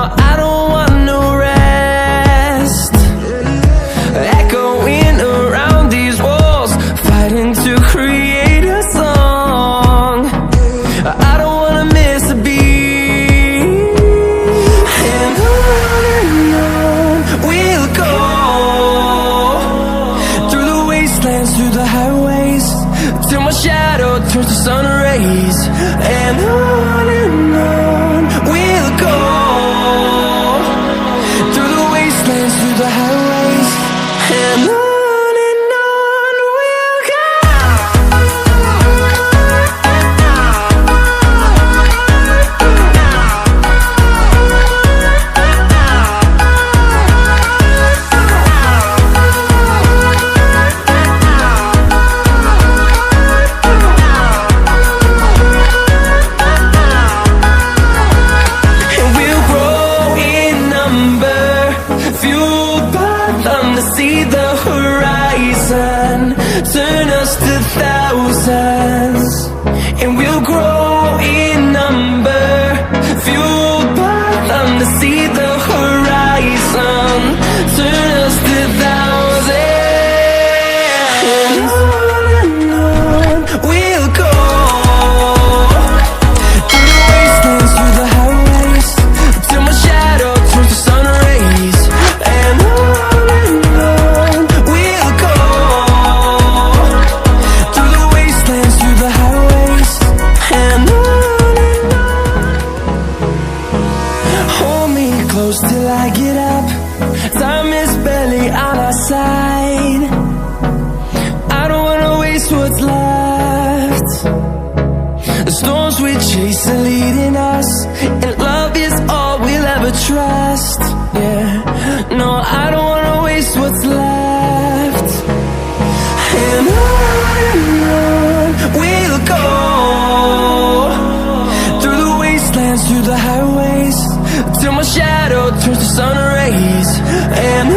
I don't want no rest, echoing around these walls, fighting to create a song. I don't wanna miss a beat, and on we'll go, through the wastelands, through the highways, till my shadow turns to sun rays. And on we'll go, through the wastelands, through the highways, and on we'll go. See the horizon, turn us to thousands, and we'll grow in number, fueled by them to see the horizon, turn us to thousands. And on we'll go, through the wastelands, through the highways, till my shadow turns to sun rays. And close till I get up, time is barely on our side. I don't wanna waste what's left. The storms we chase are leading us, and love is all we'll ever trust. Yeah, no, I don't wanna waste what's left. And on we'll go, through the wastelands, through the highways, till my shadow turns to sun rays. And